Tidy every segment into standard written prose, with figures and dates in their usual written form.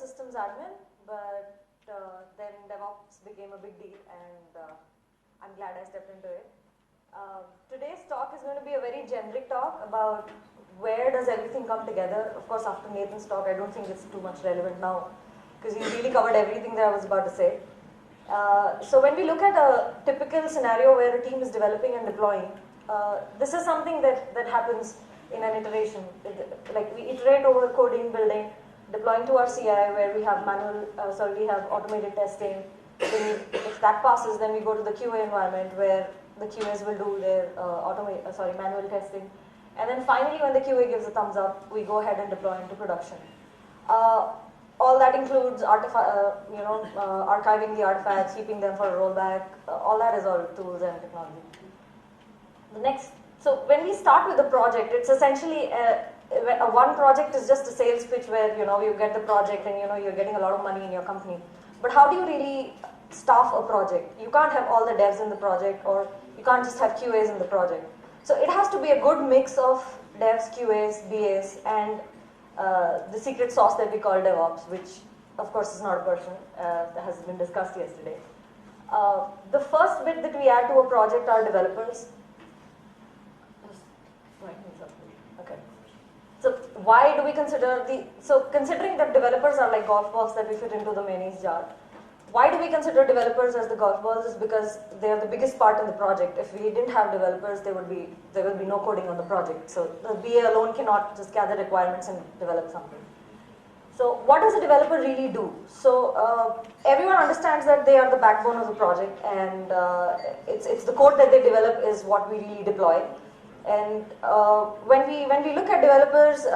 systems admin, but then DevOps became a big deal, and I'm glad I stepped into it. Today's talk is going to be a very generic talk about where does everything come together. Of course, after Nathan's talk, I don't think it's too much relevant now, because he really covered everything that I was about to say. So when we look at a typical scenario where a team is developing and deploying, this is something that happens in an iteration. Like we iterate over coding, building, deploying to our CI where we have we have automated testing. Then if that passes, then we go to the QA environment where the QAs will do their manual testing. And then finally, when the QA gives a thumbs up, we go ahead and deploy into production. All that includes archiving the artifacts, keeping them for a rollback. All that is all tools and technology. So when we start with a project, it's essentially one project is just a sales pitch where you get the project and you're getting a lot of money in your company. But how do you really staff a project? You can't have all the devs in the project, or you can't just have QAs in the project. So it has to be a good mix of devs, QAs, BAs, and the secret sauce that we call DevOps, which of course is not a person, that has been discussed yesterday. The first bit that we add to a project are developers. Okay. So why do we consider considering that developers are like golf balls that we fit into the mayonnaise jar, why do we consider developers as the golf balls? Is because they are the biggest part in the project. If we didn't have developers, there will be no coding on the project. So the BA alone cannot just gather requirements and develop something. So what does a developer really do? So everyone understands that they are the backbone of the project, and it's the code that they develop is what we really deploy. And when we look at developers,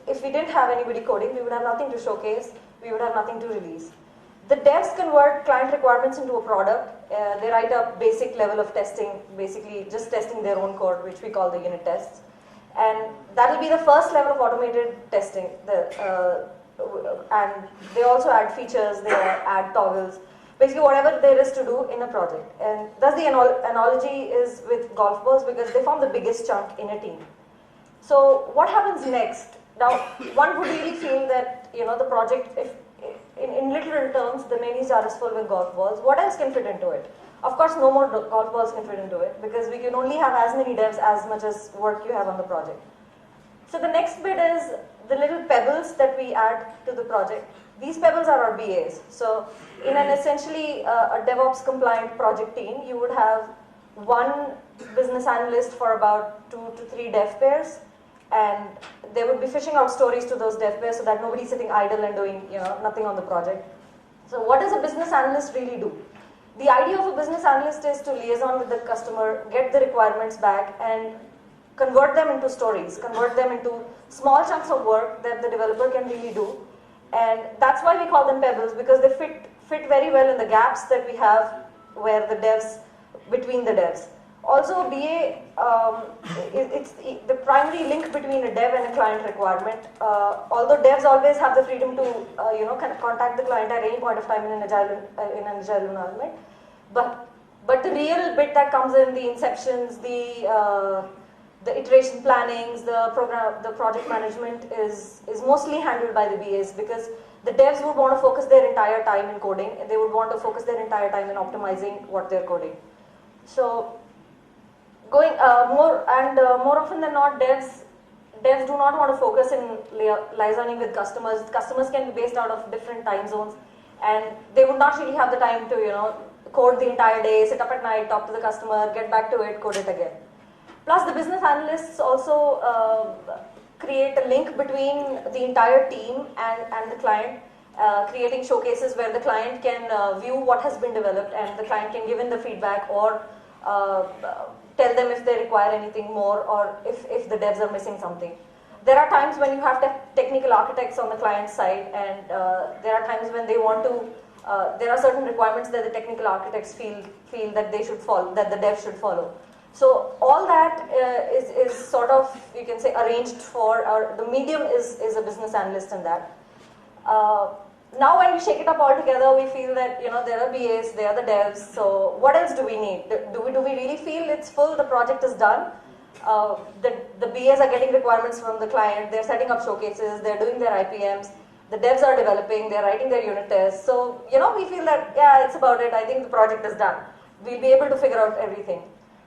if we didn't have anybody coding, we would have nothing to showcase. We would have nothing to release. The devs convert client requirements into a product. They write a basic level of testing, basically just testing their own code, which we call the unit tests. And that will be the first level of automated testing. And they also add features, they add toggles, basically whatever there is to do in a project. And thus the analogy is with golf balls, because they form the biggest chunk in a team. So what happens next? Now, one would really feel that the project, if in literal terms, the mayonnaise jar is full with golf balls. What else can fit into it? Of course, no more golf balls can fit into it, because we can only have as many devs as much as work you have on the project. So the next bit is the little pebbles that we add to the project. These pebbles are our BAs. So in an essentially a DevOps compliant project team, you would have one business analyst for about 2 to 3 dev pairs, and they would be fishing out stories to those dev pairs so that nobody's sitting idle and doing nothing on the project. So what does a business analyst really do? The idea of a business analyst is to liaison with the customer, get the requirements back, and convert them into stories, convert them into small chunks of work that the developer can really do. And that's why we call them pebbles, because they fit very well in the gaps that we have where the devs, between the devs. Also, BA, it's the primary link between a dev and a client requirement. Although devs always have the freedom to contact the client at any point of time in an agile environment, but the real bit that comes in, the inceptions, the iteration plannings, the project management is mostly handled by the BAs, because the devs would want to focus their entire time in coding, and they would want to focus their entire time in optimizing what they're coding. So more often than not, devs do not want to focus in liaisoning with customers. Customers can be based out of different time zones, and they would not really have the time to code the entire day, sit up at night, talk to the customer, get back to it, code it again. Plus, the business analysts also create a link between the entire team and the client, creating showcases where the client can view what has been developed, and the client can give in the feedback or tell them if they require anything more, or if the devs are missing something. There are times when you have technical architects on the client side, and there are times when they want to, there are certain requirements that the technical architects feel that they should follow, that the devs should follow. So all that is sort of, you can say, arranged for, or the medium is a business analyst in that. Now when we shake it up all together, we feel that there are BAs, there are the devs. So what else do we need? Do we really feel it's full? The project is done. The BAs are getting requirements from the client. They're setting up showcases. They're doing their IPMs. The devs are developing, they're writing their unit tests. So, we feel that, yeah, it's about it. I think the project is done. We'll be able to figure out everything.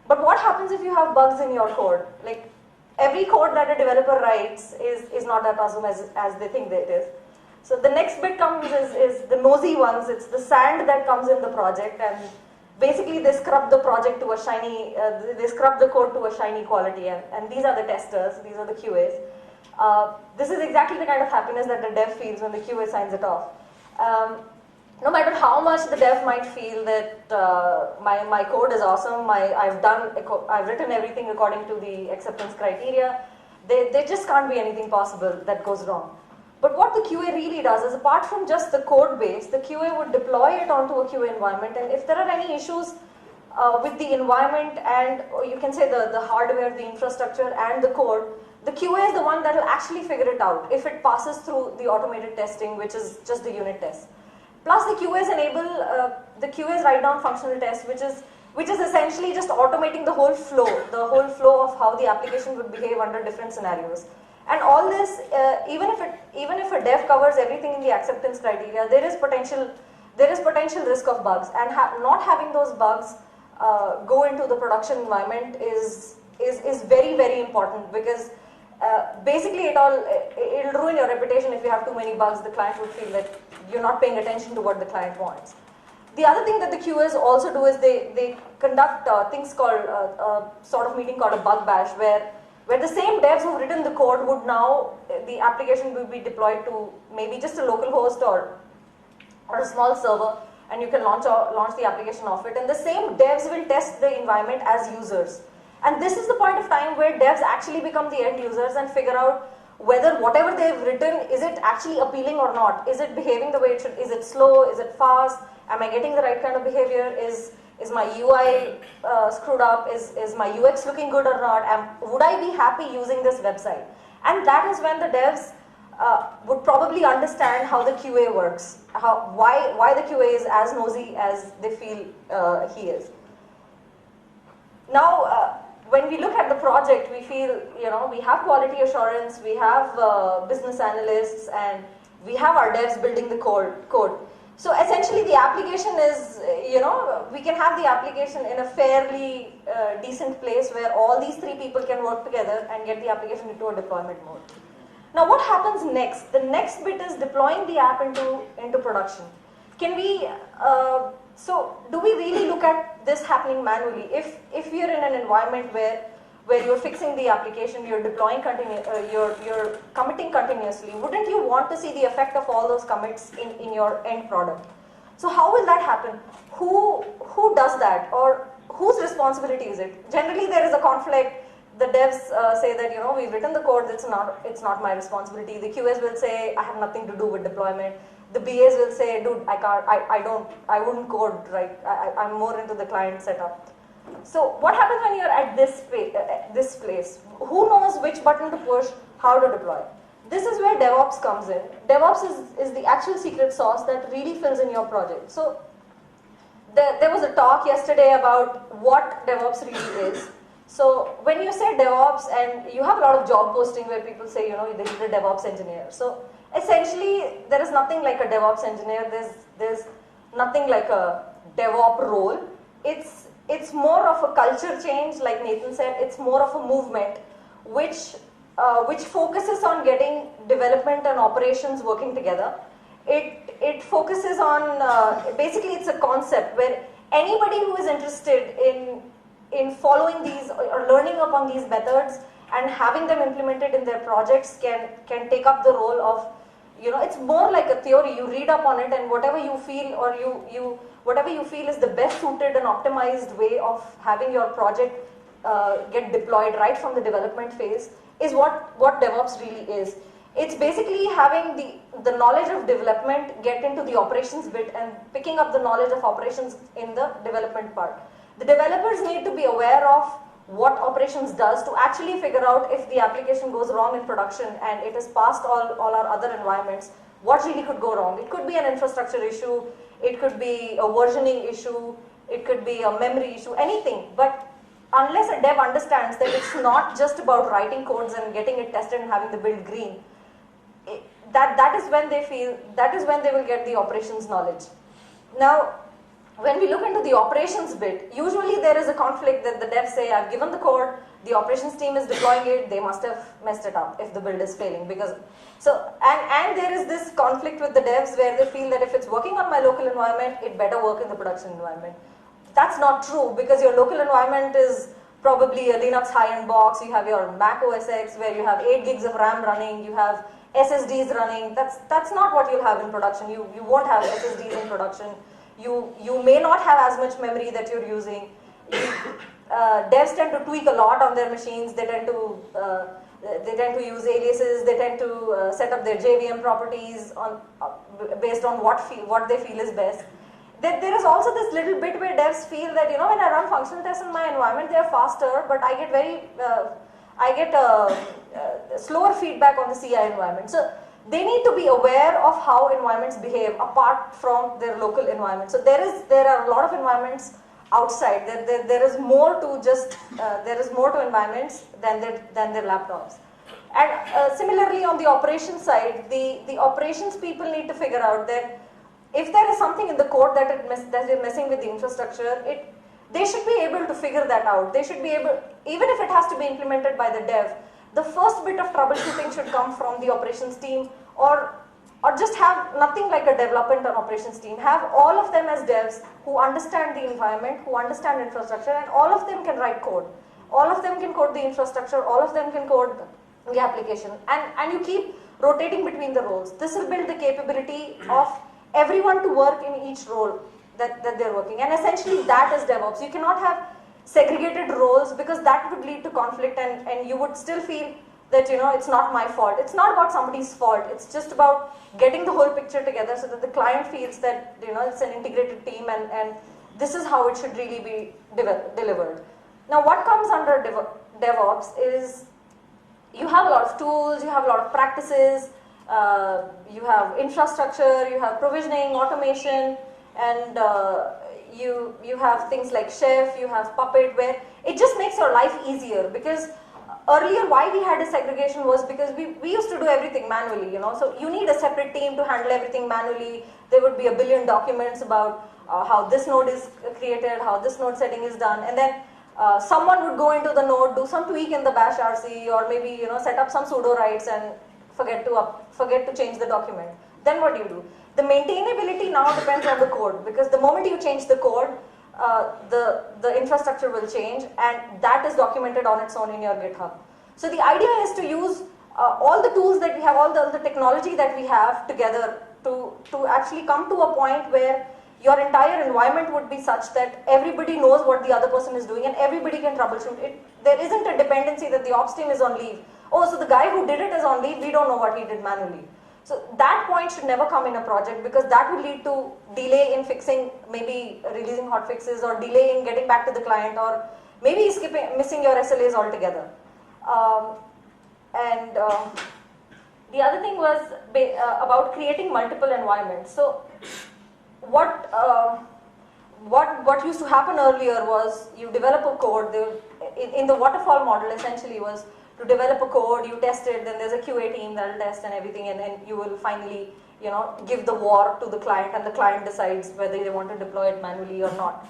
But what happens if you have bugs in your code? Like, every code that a developer writes is not as awesome as they think that it is. So the next bit comes is the nosy ones. It's the sand that comes in the project, and basically they scrub the project to a shiny, they scrub the code to a shiny quality, and these are the testers, these are the QAs. This is exactly the kind of happiness that the dev feels when the QA signs it off. No matter how much the dev might feel that my code is awesome, I've written everything according to the acceptance criteria, there just can't be anything possible that goes wrong. But what the QA really does is, apart from just the code base, the QA would deploy it onto a QA environment, and if there are any issues with the environment and, or you can say the hardware, the infrastructure, and the code, the QA is the one that will actually figure it out if it passes through the automated testing, which is just the unit test. Plus, the QAs enable, the QAs write down functional tests, which is essentially just automating the whole flow of how the application would behave under different scenarios. And all this, even if a dev covers everything in the acceptance criteria, there is potential risk of bugs, and not having those bugs go into the production environment is very, very important, because basically it'll ruin your reputation if you have too many bugs. The client would feel that you're not paying attention to what the client wants. The other thing that the QAs also do is they conduct things called a sort of meeting called a bug bash, where the same devs who've written the code would now, the application will be deployed to maybe just a local host or a small server, and you can launch the application off it, and the same devs will test the environment as users. And this is the point of time where devs actually become the end users and figure out whether whatever they've written, is it actually appealing or not? Is it behaving the way it should? Is it slow? Is it fast? Am I getting the right kind of behavior? Is my UI screwed up? Is my UX looking good or not? Would I be happy using this website? And that is when the devs would probably understand how the QA works, why the QA is as nosy as they feel he is. Now, when we look at the project, we feel, we have quality assurance, we have business analysts, and we have our devs building the code. So essentially the application is, we can have the application in a fairly decent place where all these three people can work together and get the application into a deployment mode. Now what happens next? The next bit is deploying the app into production. Can we, so do we really look at this happening manually? If you're in an environment where you're fixing the application, you're deploying you're committing continuously, wouldn't you want to see the effect of all those commits in your end product? So how will that happen? Who does that, or whose responsibility is it? Generally there is a conflict. The devs say that, we've written the code, it's not my responsibility. The QAs will say, I have nothing to do with deployment. The BAs will say, dude, I wouldn't code, right? I'm more into the client setup. So what happens when you're at this place? Who knows which button to push, how to deploy? This is where DevOps comes in. DevOps is the actual secret sauce that really fills in your project. So there was a talk yesterday about what DevOps really is. So when you say DevOps, and you have a lot of job posting where people say, they need a DevOps engineer. So essentially, there is nothing like a DevOps engineer. There's nothing like a DevOps role. It's more of a culture change, like Nathan said. It's more of a movement which focuses on getting development and operations working together. It focuses on, basically it's a concept where anybody who is interested in following these or learning upon these methods and having them implemented in their projects can take up the role of, it's more like a theory. You read up on it, and whatever you feel, or whatever you feel is the best suited and optimized way of having your project get deployed right from the development phase is what DevOps really is. It's basically having the knowledge of development get into the operations bit and picking up the knowledge of operations in the development part. The developers need to be aware of what operations does to actually figure out if the application goes wrong in production and it has passed all our other environments, what really could go wrong. It could be an infrastructure issue, it could be a versioning issue, it could be a memory issue, anything. But unless a dev understands that it's not just about writing codes and getting it tested and having the build green, that is when they feel, that is when they will get the operations knowledge. Now, when we look into the operations bit, usually there is a conflict that the devs say, I've given the code, the operations team is deploying it, they must have messed it up if the build is failing. Because, so, and there is this conflict with the devs where they feel that if it's working on my local environment, it better work in the production environment. That's not true, because your local environment is probably a Linux high-end box, you have your Mac OS X where you have 8 gigs of RAM running, you have SSDs running. That's not what you'll have in production. You won't have SSDs in production. You may not have as much memory that you're using. Devs tend to tweak a lot on their machines. They tend to use aliases. They tend to set up their JVM properties on based on what they feel is best. There is also this little bit where devs feel that, you know, when I run functional tests in my environment, they are faster, but I get slower feedback on the CI environment. So they need to be aware of how environments behave apart from their local environment. So there are a lot of environments outside. There is more to just there is more to environments than their laptops. And similarly, on the operations side, the operations people need to figure out that if there is something in the code that is messing with the infrastructure, they should be able to figure that out. They should be able, even if it has to be implemented by the dev, the first bit of troubleshooting should come from the operations team, or just have nothing like a development and operations team. Have all of them as devs who understand the environment, who understand infrastructure, and all of them can write code. All of them can code the infrastructure, all of them can code the application, and you keep rotating between the roles. This will build the capability of everyone to work in each role that they're working. And essentially that is DevOps. You cannot have segregated roles, because that would lead to conflict, and you would still feel that, you know, it's not my fault. It's not about somebody's fault. It's just about getting the whole picture together so that the client feels that, you know, it's an integrated team, and this is how it should really be delivered. Now, what comes under DevOps is you have a lot of tools, you have a lot of practices, you have infrastructure, you have provisioning, automation, and you have things like Chef, you have Puppet, where it just makes your life easier. Because earlier, why we had a segregation was because we used to do everything manually, you know. So you need a separate team to handle everything manually. There would be a billion documents about how this node is created, how this node setting is done, and then someone would go into the node, do some tweak in the bash RC, or maybe, you know, set up some sudo rights and forget to change the document. Then what do you do? The maintainability now depends on the code, because the moment you change the code, the infrastructure will change, and that is documented on its own in your GitHub. So the idea is to use all the tools that we have, all the technology that we have together to actually come to a point where your entire environment would be such that everybody knows what the other person is doing and everybody can troubleshoot it. There isn't a dependency that the ops team is on leave. Oh, so the guy who did it is on leave, we don't know what he did manually. So that point should never come in a project, because that will lead to delay in fixing, maybe releasing hotfixes, or delay in getting back to the client, or maybe missing your SLAs altogether. The other thing was about creating multiple environments. So what used to happen earlier was you develop a code. In the waterfall model, essentially was to develop a code, you test it, then there's a QA team that will test and everything, and then you will finally, you know, give the war to the client, and the client decides whether they want to deploy it manually or not.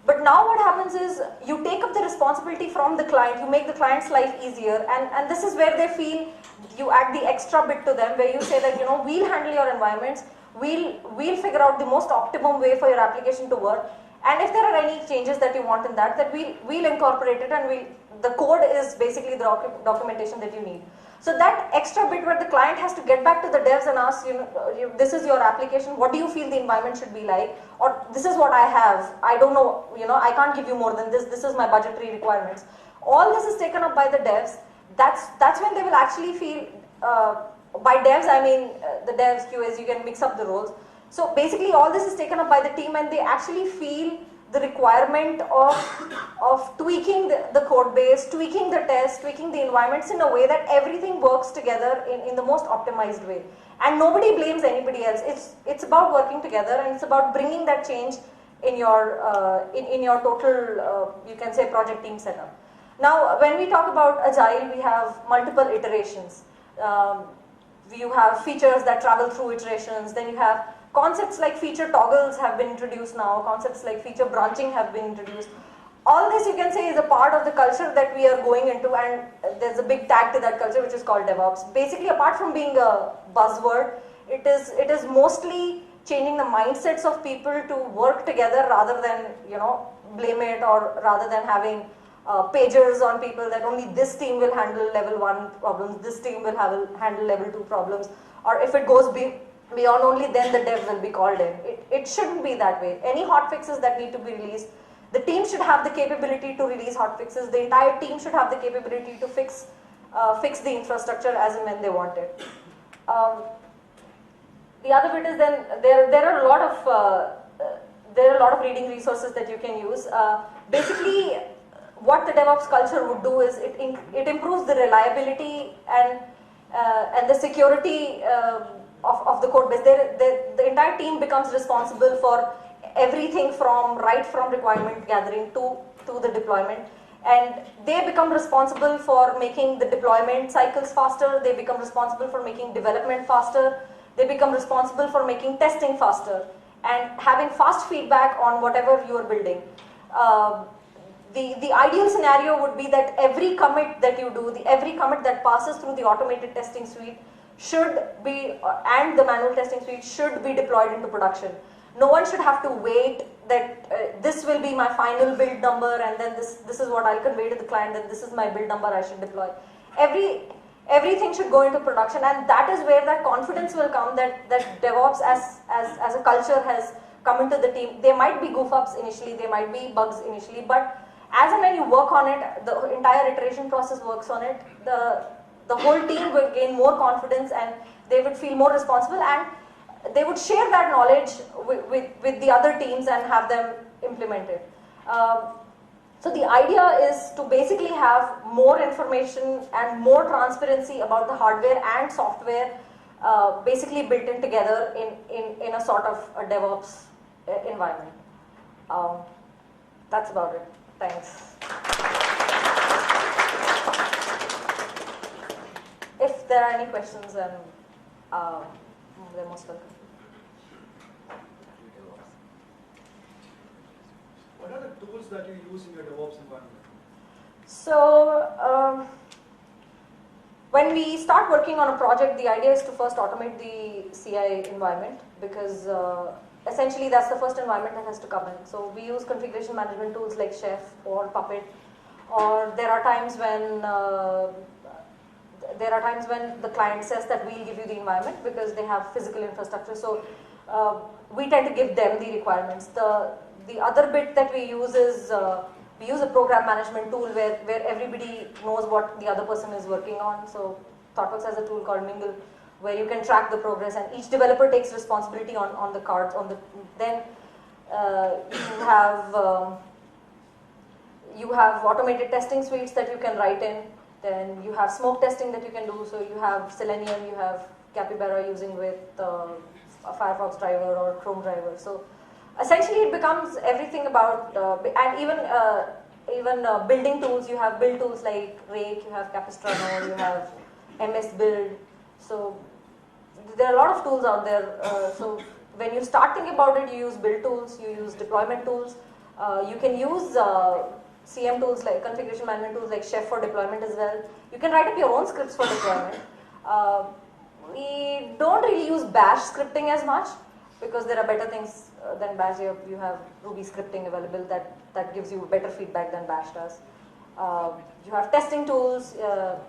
But now what happens is you take up the responsibility from the client, you make the client's life easier, and this is where they feel you add the extra bit to them, where you say that, you know, we'll handle your environments, we'll figure out the most optimum way for your application to work, and if there are any changes that you want in that we'll incorporate it, and the code is basically the documentation that you need. So that extra bit where the client has to get back to the devs and ask, you know, this is your application, what do you feel the environment should be like, or this is what I have, I don't know, you know, I can't give you more than this is my budgetary requirements. All this is taken up by the devs. That's when they will actually feel, by devs I mean the devs, QAs, you can mix up the roles. So basically all this is taken up by the team, and they actually feel the requirement of tweaking the code base, tweaking the test, tweaking the environments in a way that everything works together in the most optimized way. And nobody blames anybody else. It's about working together, and it's about bringing that change in your total, you can say, project team setup. Now, when we talk about Agile, we have multiple iterations. you have features that travel through iterations, then you have concepts like feature toggles have been introduced now, concepts like feature branching have been introduced. All this you can say is a part of the culture that we are going into, and there's a big tag to that culture which is called DevOps. Basically, apart from being a buzzword, it is mostly changing the mindsets of people to work together rather than, you know, blame it, or rather than having pagers on people that only this team will handle level 1 problems, this team will handle level 2 problems, or if it goes beyond only, then the dev will be called in. It shouldn't be that way. Any hotfixes that need to be released, the team should have the capability to release hotfixes. The entire team should have the capability to fix the infrastructure as and when they want it. The other bit is then there are a lot of reading resources that you can use. Basically, what the DevOps culture would do is it improves the reliability and the security of the code base. The entire team becomes responsible for everything from requirement gathering to the deployment, and they become responsible for making the deployment cycles faster. They become responsible for making development faster. They become responsible for making testing faster and having fast feedback on whatever you are building. The ideal scenario would be that every commit that you do, every commit that passes through the automated testing suite should be, and the manual testing suite should be deployed into production. No one should have to wait that this will be my final build number, and then this is what I'll convey to the client, and this is my build number I should deploy. Everything should go into production, and that is where that confidence will come that DevOps as a culture has come into the team. There might be goof ups initially, there might be bugs initially, but as and when you work on it, the entire iteration process works on it, the whole team will gain more confidence, and they would feel more responsible, and they would share that knowledge with the other teams and have them implemented. So the idea is to basically have more information and more transparency about the hardware and software basically built in together in a sort of a DevOps environment. That's about it. Thanks. If there are any questions, then they're most welcome. What are the tools that you use in your DevOps environment? So, when we start working on a project, the idea is to first automate the CI environment, because essentially that's the first environment that has to come in. So we use configuration management tools like Chef or Puppet, or there are times when the client says that we'll give you the environment because they have physical infrastructure. So we tend to give them the requirements. The other bit that we use is we use a program management tool where everybody knows what the other person is working on. So ThoughtWorks has a tool called Mingle, where you can track the progress, and each developer takes responsibility on the cards. Then you have automated testing suites that you can write in. Then you have smoke testing that you can do. So you have Selenium, you have Capybara using with a Firefox driver or Chrome driver. So essentially it becomes everything about, and even building tools. You have build tools like Rake, you have Capistrano, you have MS Build. So there are a lot of tools out there. So when you start thinking about it, you use build tools, you use deployment tools. You can use CM tools like configuration management tools like Chef for deployment as well. You can write up your own scripts for deployment. We don't really use bash scripting as much, because there are better things than bash. You have Ruby scripting available that gives you better feedback than bash does. You have testing tools.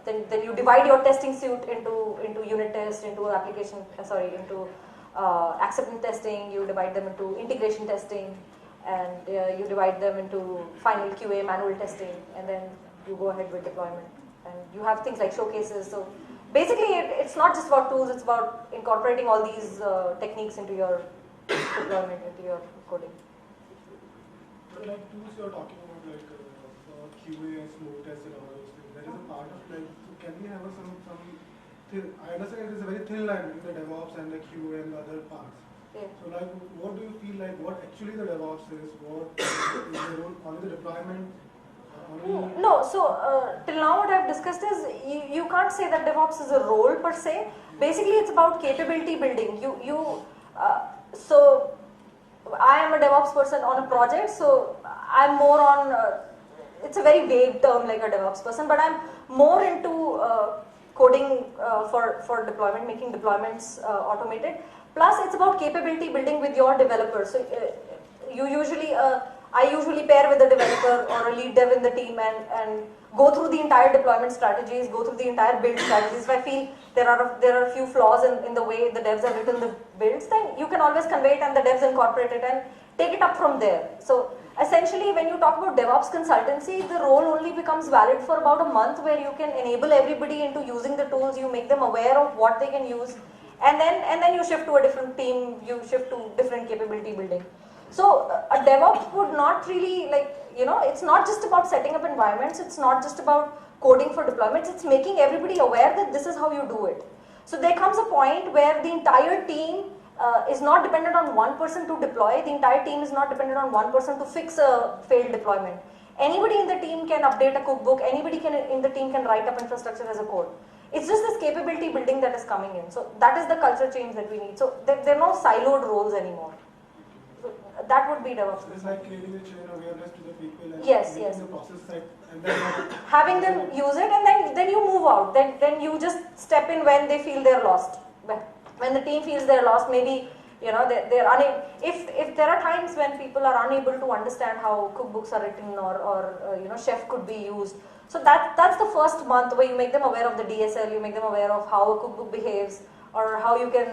Then you divide your testing suite into unit test, into application, into acceptance testing. You divide them into integration testing, and you divide them into final QA manual testing, and then you go ahead with deployment. And you have things like showcases. So basically, it's not just about tools, it's about incorporating all these techniques into your deployment, into your coding. So like tools you're talking about, like QA and smoke tests and all those things, that is a part of, like, so can we have some I understand it is a very thin line between the DevOps and the QA and the other parts. Yeah. So like, what do you feel like, what actually the DevOps is, what is the role, only the deployment? No, so till now what I've discussed is you can't say that DevOps is a role per se. Basically, it's about capability building. So I am a DevOps person on a project, so I'm more on, it's a very vague term like a DevOps person, but I'm more into coding for deployment, making deployments automated. Plus, it's about capability building with your developers. So I usually pair with a developer or a lead dev in the team and go through the entire deployment strategies, go through the entire build strategies. If I feel there are a few flaws in the way the devs have written the builds, then you can always convey it and the devs incorporate it and take it up from there. So essentially, when you talk about DevOps consultancy, the role only becomes valid for about a month, where you can enable everybody into using the tools, you make them aware of what they can use, and then you shift to a different team, you shift to different capability building. So a DevOps would not really it's not just about setting up environments, it's not just about coding for deployments, it's making everybody aware that this is how you do it. So there comes a point where the entire team is not dependent on one person to deploy, the entire team is not dependent on one person to fix a failed deployment. Anybody in the team can update a cookbook, anybody in the team can write up infrastructure as a code. It's just this capability building that is coming in. So that is the culture change that we need. So there are no siloed roles anymore. So that would be DevOps. It's like creating a chain awareness to the people and yes, making the process set, and then having them use it, and then you move out. Then you just step in when they feel they're lost. When the team feels they're lost, maybe they're unable. If there are times when people are unable to understand how cookbooks are written or Chef could be used. So that's the first month where you make them aware of the DSL, you make them aware of how a cookbook behaves, or how you can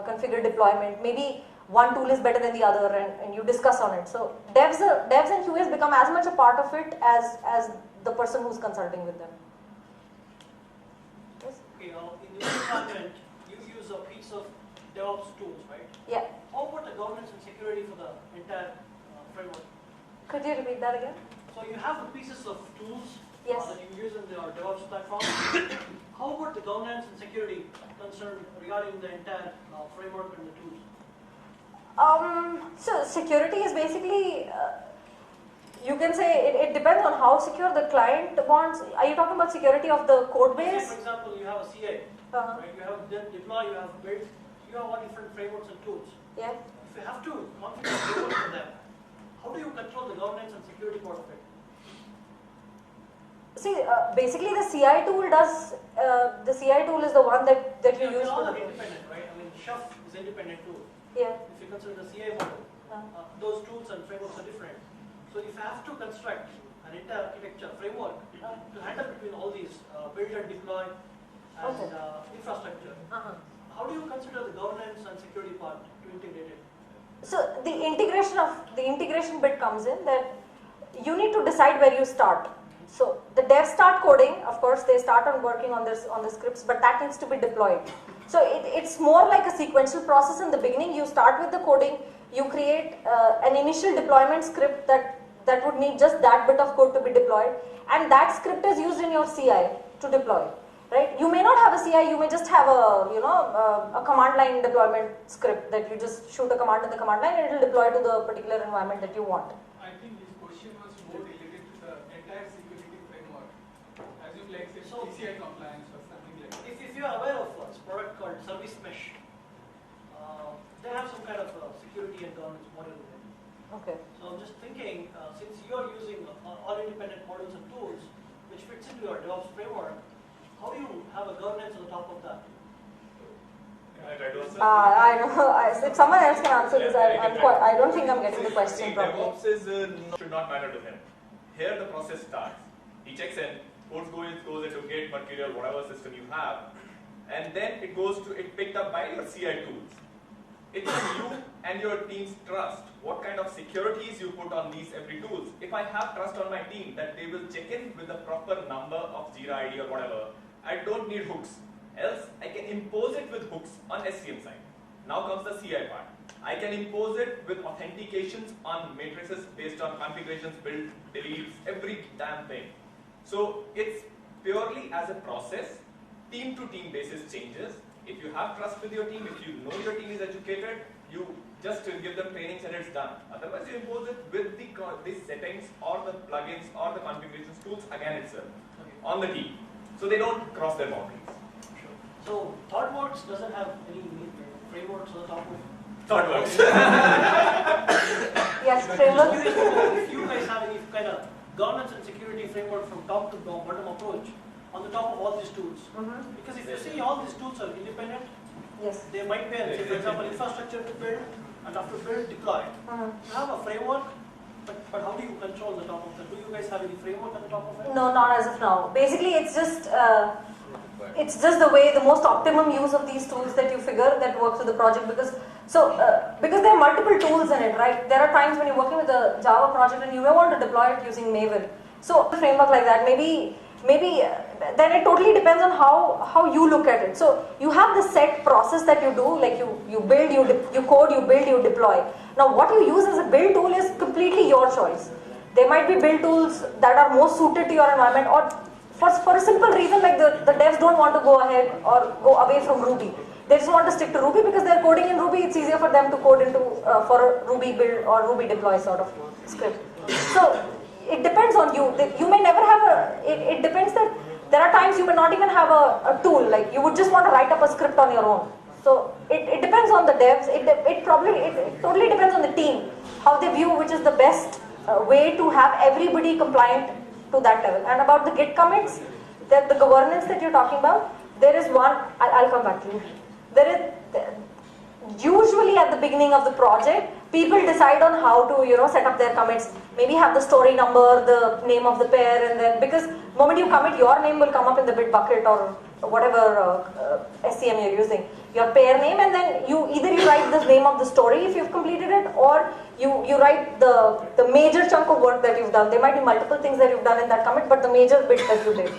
configure deployment. Maybe one tool is better than the other, and you discuss on it. So devs and QAs become as much a part of it as the person who's consulting with them. Yes? Okay, in your department, you use a piece of DevOps tools, right? Yeah. How about the governance and security for the entire framework? Could you repeat that again? So you have the pieces of tools Yes. that you use in the DevOps platform. How about the governance and security concern regarding the entire framework and the tools? So security is basically, you can say it depends on how secure the client wants. Are you talking about security of the code Say, base? for example, you have a CA, right? You have deploy, you have build, you have all different frameworks and tools. Yeah. If you have to configure frameworks for them, how do you control the governance and security part of it? See, basically the CI tool does, the CI tool is the one that you use. They're all for are the independent, right? I mean, Chef is independent tool. Yeah. If you consider the CI model, those tools and frameworks are different. So if you have to construct an entire architecture framework to handle between all these build and deploy and infrastructure, how do you consider the governance and security part to integrate it? So the integration bit comes in that you need to decide where you start. So the devs start coding, of course they start on working on the scripts, but that needs to be deployed. So it's more like a sequential process. In the beginning, you start with the coding, you create an initial deployment script that would need just that bit of code to be deployed, and that script is used in your CI to deploy. Right? You may not have a CI, you may just have a command line deployment script that you just shoot a command in the command line and it will deploy to the particular environment that you want. I think this question was more related to the entire security framework, as you like say PCI compliance or something like that. If you are aware of this product called Service Mesh, they have some kind of security and governance model in it. Okay. So I'm just thinking, since you are using all independent models and tools which fits into your DevOps framework, how do you have a governance on the top of that? Can I try to answer? I know. If someone else can answer this, I don't think I'm getting the question See, properly. DevOps should not matter to him. Here the process starts. He checks in, goes into Git, Mercurial, whatever system you have, and then it picked up by your CI tools. It's you and your team's trust. What kind of securities you put on these every tools. If I have trust on my team that they will check in with the proper number of Jira ID or whatever, I don't need hooks. Else, I can impose it with hooks on SCM side. Now comes the CI part. I can impose it with authentications on matrices based on configurations, build, deletes, every damn thing. So it's purely as a process, team to team basis changes. If you have trust with your team, if you know your team is educated, you just give them trainings and it's done. Otherwise, you impose it with the settings or the plugins or the configurations tools again itself on the team. So they don't cross their boundaries. So ThoughtWorks doesn't have any frameworks on the top of ThoughtWorks. Yes, framework. If you guys have any kind of governance and security framework from top to bottom approach on the top of all these tools. Because if you see all these tools are independent, Yes. they might be, say, for example, infrastructure to build and after build, deploy. You have a framework, but how do you control the top of that? Do you guys have any framework on the top of it? No, not as of now. Basically, it's just the way, the most optimum use of these tools that you figure that works with the project, because there are multiple tools in it, right? There are times when you're working with a Java project and you may want to deploy it using Maven. So a framework like that, maybe then it totally depends on how you look at it. So you have the set process that you do, like you build, you code, you build, you deploy. Now what you use as a build tool is completely your choice. There might be build tools that are more suited to your environment, or for a simple reason, like the devs don't want to go ahead or go away from Ruby. They just want to stick to Ruby because they're coding in Ruby. It's easier for them to code into for a Ruby build or Ruby deploy sort of script. So it depends on you. You may never have it depends that there are times you may not even have a tool. Like you would just want to write up a script on your own. So it depends on the devs. It totally depends on the team, how they view which is the best way to have everybody compliant to that level. And about the Git commits, the governance that you're talking about, there is one. I'll come back to you. Usually at the beginning of the project, people decide on how to set up their commits. Maybe have the story number, the name of the pair, and then because the moment you commit, your name will come up in the bit bucket or whatever SCM you're using. Your pair name, and then you write the name of the story if you've completed it, or you write the major chunk of work that you've done. There might be multiple things that you've done in that commit, but the major bit that you did.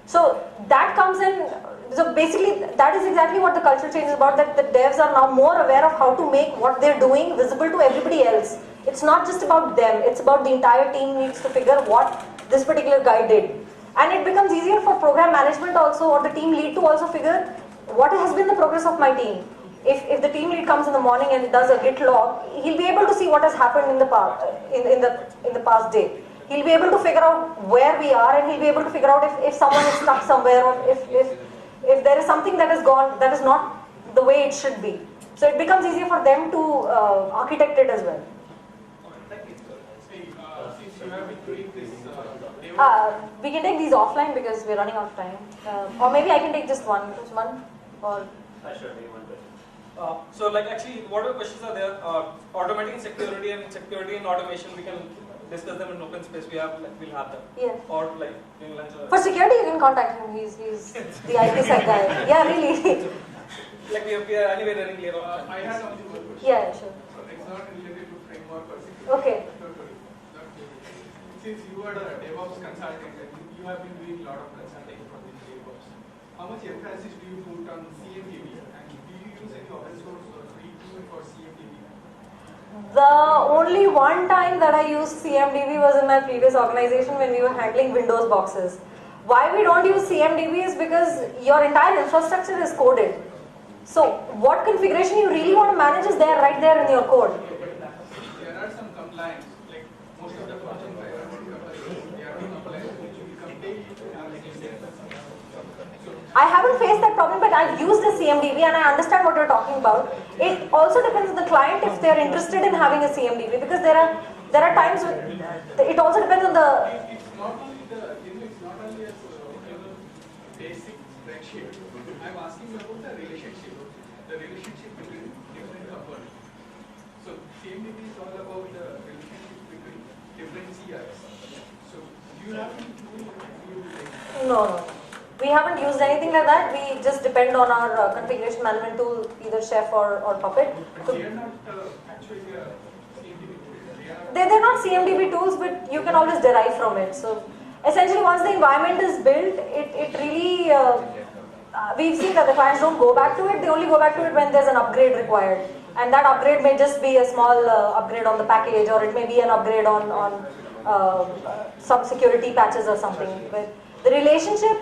So that comes in. So basically, that is exactly what the cultural change is about, that the devs are now more aware of how to make what they're doing visible to everybody else. It's not just about them, it's about the entire team needs to figure what this particular guy did. And it becomes easier for program management also, or the team lead to also figure what has been the progress of my team. If the team lead comes in the morning and does a Git log, he'll be able to see what has happened in the past day. He'll be able to figure out where we are, and he'll be able to figure out if someone is stuck somewhere, or if there is something that is gone, that is not the way it should be. So it becomes easier for them to architect it as well. Since you have been doing this, We can take these offline because we're running out of time. Or maybe I can take just one. Which one? Or Sure, one question. So like actually whatever questions are there, automating security and automation, we can discuss them in open space. We'll have them. yeah. Or like in lunch or For security, you can contact him. He's the IPsec guy. Yeah, really. like we are anyway running later on. I had only one question. Yeah, sure. So it's not related to framework or security. Okay. Don't worry. Not related. Since you are a DevOps consultant and you have been doing a lot of consulting for the DevOps, how much emphasis do you put on CMDB? And do you use any open source or free tool for CMDB? The only one time that I used CMDB was in my previous organization when we were handling Windows boxes. Why we don't use CMDB is because your entire infrastructure is coded. So what configuration you really want to manage is there, right there in your code. There are some compliance, like most of the functions they are compliant, which will come daily. I haven't faced that problem, but I've used the CMDB and I understand what you're talking about. It also depends on the client if they're interested in having a CMDB, because there are times when it also depends on the. It's not only a basic spreadsheet. I'm asking you about the relationship between different components. So CMDB is all about the relationship between different CIs. So do you have any tool No. We haven't used anything like that. We just depend on our configuration management tool, either Chef or Puppet. But they are not actually CMDB tools. They're not CMDB tools, but you can always derive from it. So essentially, once the environment is built, it really, we've seen that the clients don't go back to it. They only go back to it when there's an upgrade required. And that upgrade may just be a small upgrade on the package, or it may be an upgrade on some security patches or something. But the relationship,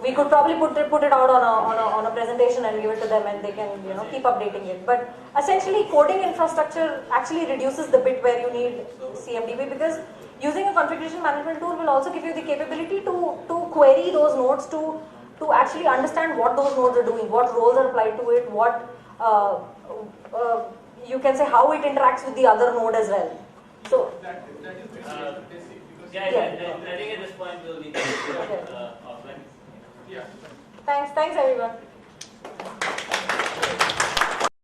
we could probably put it out on a presentation and give it to them, and they can keep updating it. But essentially, coding infrastructure actually reduces the bit where you need CMDB, because using a configuration management tool will also give you the capability to query those nodes to actually understand what those nodes are doing, what roles are applied to it, what you can say how it interacts with the other node as well. So that is very basic because I think at this point we'll need to Okay. offline. yeah. thanks everyone.